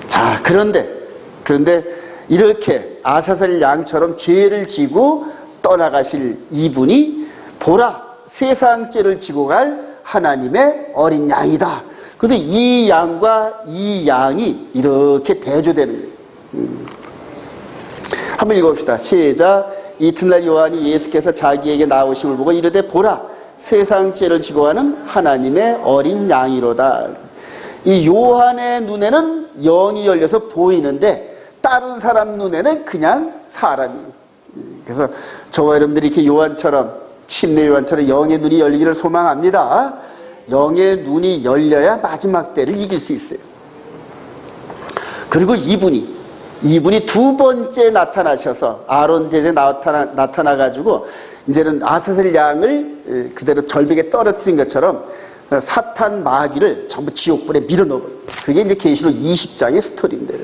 자, 그런데 이렇게 아사살 양처럼 죄를 지고 떠나가실 이분이 보라, 세상 죄를 지고 갈 하나님의 어린 양이다. 그래서 이 양과 이 양이 이렇게 대조되는 거예요. 한번 읽어봅시다. 시작. 이튿날 요한이 예수께서 자기에게 나오심을 보고 이르되 보라, 세상 죄를 지고 가는 하나님의 어린 양이로다. 이 요한의 눈에는 영이 열려서 보이는데 다른 사람 눈에는 그냥 사람이. 그래서 저와 여러분들이 이렇게 요한처럼, 침례 요한처럼 영의 눈이 열리기를 소망합니다. 영의 눈이 열려야 마지막 때를 이길 수 있어요. 그리고 이분이 2번째 나타나셔서 아론 대제에 나타나가지고 이제는 아사셀 양을 그대로 절벽에 떨어뜨린 것처럼 사탄 마귀를 전부 지옥불에 밀어넣어요. 그게 이제 계시록 20장의 스토리인데.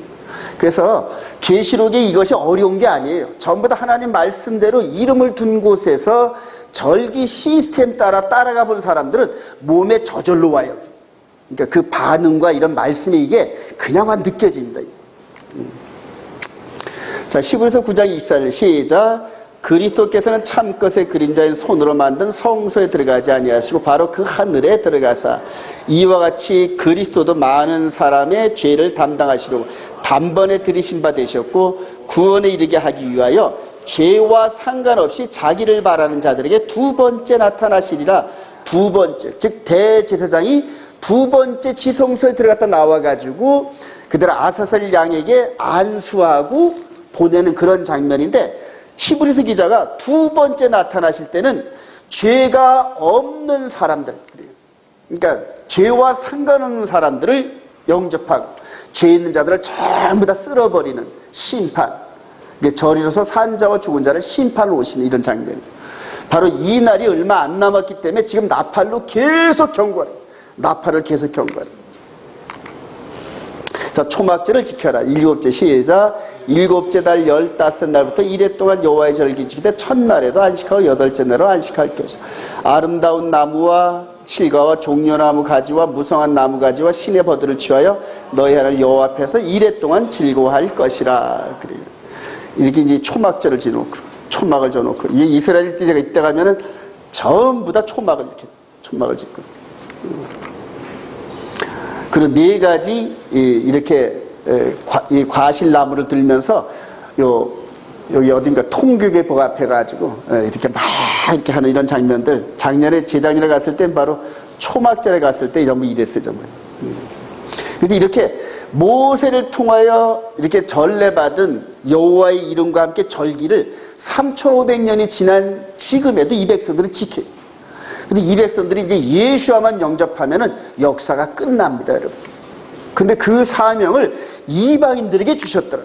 그래서 계시록에 이것이 어려운 게 아니에요. 전부 다 하나님 말씀대로 이름을 둔 곳에서 절기 시스템 따라가 본 사람들은 몸에 저절로 와요. 그러니까 그 반응과 이런 말씀이 이게 그냥 느껴집니다. 자, 히브리서 9장 24절 시작. 그리스도께서는 참것의 그림자인 손으로 만든 성소에 들어가지 아니하시고 바로 그 하늘에 들어가사 이와 같이 그리스도도 많은 사람의 죄를 담당하시려고 단번에 들이신 바 되셨고 구원에 이르게 하기 위하여 죄와 상관없이 자기를 바라는 자들에게 2번째 나타나시리라. 2번째, 즉 대제사장이 2번째 지성소에 들어갔다 나와가지고 그대로 아사살 양에게 안수하고 보내는 그런 장면인데, 히브리서 기자가 2번째 나타나실 때는 죄가 없는 사람들, 그러니까 죄와 상관없는 사람들을 영접하고 죄 있는 자들을 전부 다 쓸어버리는 심판. 절이로서 산 자와 죽은 자를 심판을 오시는 이런 장면. 바로 이 날이 얼마 안 남았기 때문에 지금 나팔로 계속 경고하래. 나팔을 계속 경고하래. 자, 초막절을 지켜라. 일곱째 시작. 일곱째 달 15날부터 이래 동안 여호와의 절을 지키되 첫날에도 안식하고 여덟째 날로 안식할 것이다. 아름다운 나무와 실과와 종려나무 가지와 무성한 나무 가지와 신의 버들을 취하여 너희 하나님 여호와 앞에서 이래 동안 즐거워할 것이라. 그래요. 이렇게 이제 초막절을 지놓고 초막을 져놓고 이스라엘 때가 이때 가면은 전부 다 초막을 짓고. 그리고 네 가지 이렇게 과실나무를 들면서 여기 어딘가 통교계 복 앞에 가지고 이렇게 막 이렇게 하는 이런 장면들. 작년에 재작년에 갔을 땐 바로 초막절에 갔을 때 전부 이랬어요, 정말. 그래서 이렇게 모세를 통하여 이렇게 전례받은 여호와의 이름과 함께 절기를 3,500년이 지난 지금에도 이 백성들은 지켜요. 근데 이 백성들이 이제 예수와만 영접하면은 역사가 끝납니다, 여러분. 근데 그 사명을 이방인들에게 주셨더라.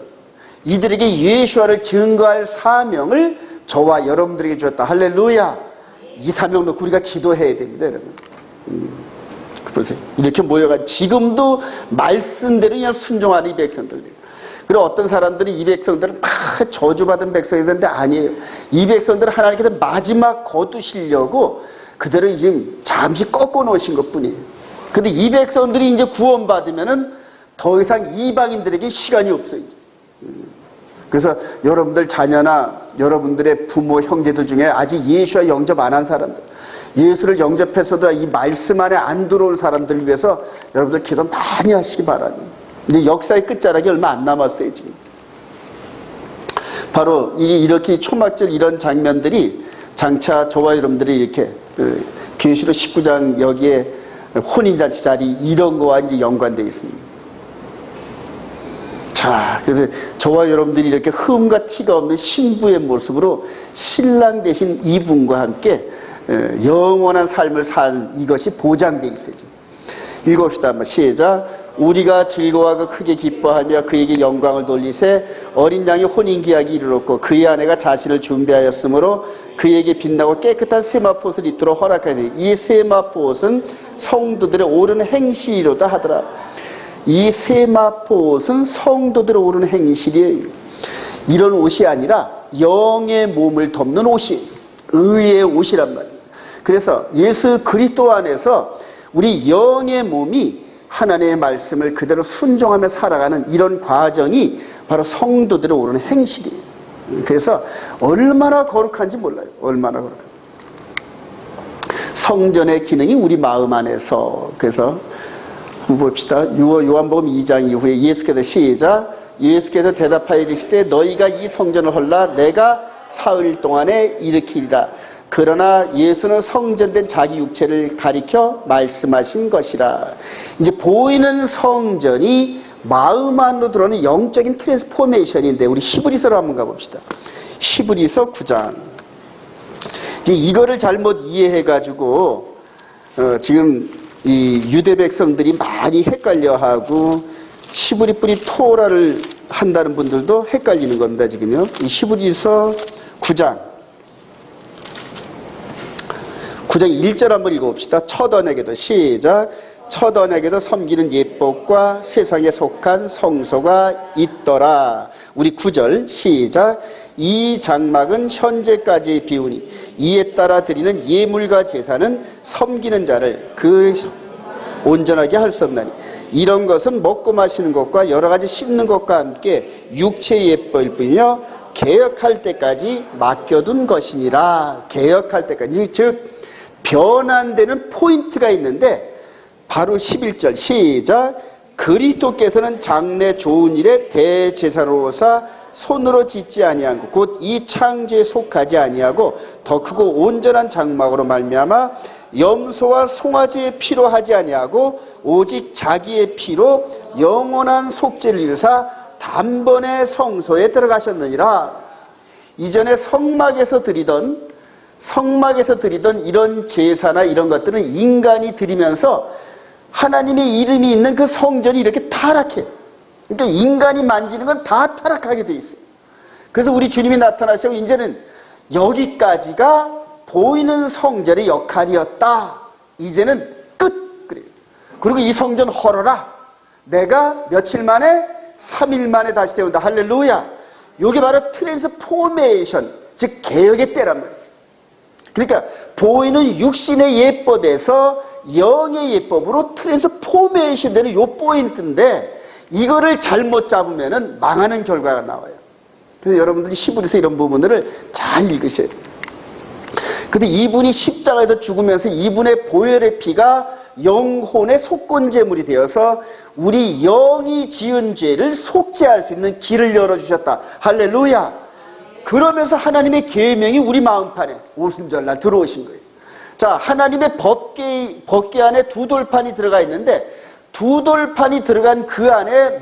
이들에게 예수와를 증거할 사명을 저와 여러분들에게 주셨다. 할렐루야. 이 사명 놓고 우리가 기도해야 됩니다, 여러분. 그러세요. 이렇게 모여가 지금도 말씀대로 그냥 순종하는 이 백성들. 그리고 어떤 사람들이 이 백성들은 막 저주받은 백성이던데 아니에요. 이 백성들은 하나님께서 마지막 거두시려고 그들을 지금 잠시 꺾어 놓으신 것 뿐이에요. 근데 이 백성들이 이제 구원받으면은 더 이상 이방인들에게 시간이 없어요. 그래서 여러분들 자녀나 여러분들의 부모, 형제들 중에 아직 예수와 영접 안 한 사람들, 예수를 영접했어도 이 말씀 안에 안 들어온 사람들을 위해서 여러분들 기도 많이 하시기 바랍니다. 이제 역사의 끝자락이 얼마 안 남았어요, 지금. 바로 이렇게 초막절 이런 장면들이 장차 저와 여러분들이 이렇게 계시록 19장 여기에 혼인잔치 자리 이런 거와 이제 연관되어 있습니다. 자, 그래서 저와 여러분들이 이렇게 흠과 티가 없는 신부의 모습으로 신랑 되신 이분과 함께 영원한 삶을 살 이것이 보장되어 있어요. 읽읍시다. 한번 시작. 우리가 즐거워하고 크게 기뻐하며 그에게 영광을 돌리세 어린 양의 혼인기약이 이르렀고 그의 아내가 자신을 준비하였으므로 그에게 빛나고 깨끗한 세마포옷을 입도록 허락하니 이 세마포옷은 성도들의 옳은 행실이로다 하더라. 이 세마포옷은 성도들의 옳은 행실이에요. 이런 옷이 아니라 영의 몸을 덮는 옷이 의의 옷이란 말이에요. 그래서 예수 그리스도 안에서 우리 영의 몸이 하나님의 말씀을 그대로 순종하며 살아가는 이런 과정이 바로 성도들의 옳은 행실이에요. 그래서 얼마나 거룩한지 몰라요. 얼마나 거룩한지. 성전의 기능이 우리 마음 안에서. 그래서 한번 봅시다. 요한복음 2장 이후에 예수께서 시작. 예수께서 대답하여 이르시되 너희가 이 성전을 헐라 내가 사흘 동안에 일으키리라. 그러나 예수는 성전된 자기 육체를 가리켜 말씀하신 것이라. 이제 보이는 성전이 마음 안으로 들어오는 영적인 트랜스포메이션인데 우리 히브리서로 한번 가봅시다. 히브리서 9장. 이제 이거를 잘못 이해해가지고 지금 이 유대 백성들이 많이 헷갈려하고 히브리 뿌리 토라를 한다는 분들도 헷갈리는 겁니다. 지금요. 이 히브리서 9장 1절 한번 읽어봅시다. 첫 언에게도 시작. 첫 언에게도 섬기는 예법과 세상에 속한 성소가 있더라. 우리 9절 시작. 이 장막은 현재까지의 비우니 이에 따라 드리는 예물과 제사는 섬기는 자를 그 온전하게 할 수 없나니 이런 것은 먹고 마시는 것과 여러 가지 씻는 것과 함께 육체의 예법일 뿐이며 개혁할 때까지 맡겨둔 것이니라. 개혁할 때까지. 즉 변환되는 포인트가 있는데 바로 11절 시작. 그리스도께서는 장래 좋은 일에 대제사로서 손으로 짓지 아니한 것 곧 이 창조에 속하지 아니하고 더 크고 온전한 장막으로 말미암아 염소와 송아지의 피로 하지 아니하고 오직 자기의 피로 영원한 속죄를 이루사 단번에 성소에 들어가셨느니라. 이전에 성막에서 드리던 이런 제사나 이런 것들은 인간이 드리면서 하나님의 이름이 있는 그 성전이 이렇게 타락해. 그러니까 인간이 만지는 건 다 타락하게 돼 있어요. 그래서 우리 주님이 나타나시고 이제는 여기까지가 보이는 성전의 역할이었다. 이제는 끝. 그래요. 그리고 이 성전 헐어라. 내가 며칠 만에 3일 만에 다시 태운다. 할렐루야. 이게 바로 트랜스포메이션, 즉 개혁의 때란 말이에요. 그러니까 보이는 육신의 예법에서 영의 예법으로 트랜스포메이션 되는 요 포인트인데 이거를 잘못 잡으면 망하는 결과가 나와요. 그래서 여러분들이 히브리서 이런 부분들을 잘 읽으셔야 돼요. 그래서 이분이 십자가에서 죽으면서 이분의 보혈의 피가 영혼의 속건제물이 되어서 우리 영이 지은 죄를 속죄할 수 있는 길을 열어주셨다. 할렐루야. 그러면서 하나님의 계명이 우리 마음판에 오순절날 들어오신 거예요. 자, 하나님의 법궤 안에 두 돌판이 들어가 있는데 두 돌판이 들어간 그 안에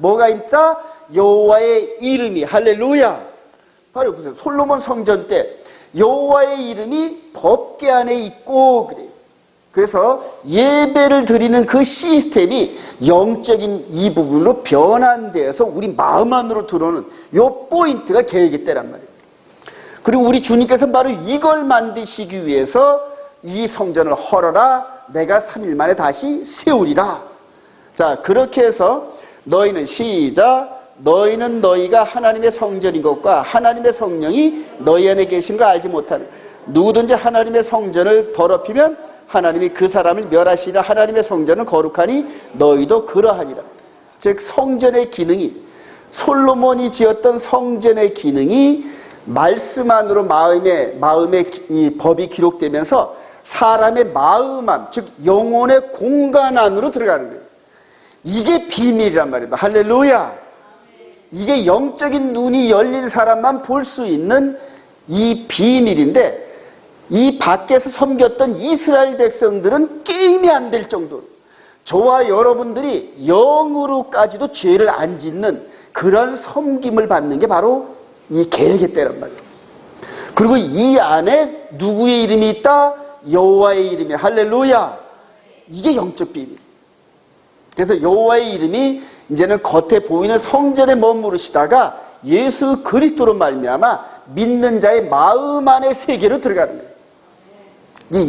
뭐가 있다? 여호와의 이름이. 할렐루야. 바로 보세요. 솔로몬 성전 때 여호와의 이름이 법궤 안에 있고 그래요. 그래서 예배를 드리는 그 시스템이 영적인 이 부분으로 변환되어서 우리 마음 안으로 들어오는 요 포인트가 계획의 때란 말이에요. 그리고 우리 주님께서 바로 이걸 만드시기 위해서 이 성전을 헐어라. 내가 3일 만에 다시 세우리라. 자, 그렇게 해서 너희는 시작. 너희는 너희가 하나님의 성전인 것과 하나님의 성령이 너희 안에 계신 거 알지 못하는 누구든지 하나님의 성전을 더럽히면 하나님이 그 사람을 멸하시리라. 하나님의 성전은 거룩하니 너희도 그러하니라. 즉 성전의 기능이 솔로몬이 지었던 성전의 기능이 말씀 안으로 마음의 이 법이 기록되면서 사람의 마음 안, 즉 영혼의 공간 안으로 들어가는 거예요. 이게 비밀이란 말입니다. 할렐루야. 이게 영적인 눈이 열린 사람만 볼 수 있는 이 비밀인데 이 밖에서 섬겼던 이스라엘 백성들은 게임이 안 될 정도로 저와 여러분들이 영으로까지도 죄를 안 짓는 그런 섬김을 받는 게 바로 이 계획의 때란 말이에요. 그리고 이 안에 누구의 이름이 있다? 여호와의 이름이. 할렐루야. 이게 영적 비밀. 그래서 여호와의 이름이 이제는 겉에 보이는 성전에 머무르시다가 예수 그리스도로 말미암아 믿는 자의 마음 안의 세계로 들어가는 거예요.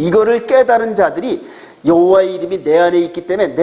이거를 깨달은 자들이 여호와의 이름이 내 안에 있기 때문에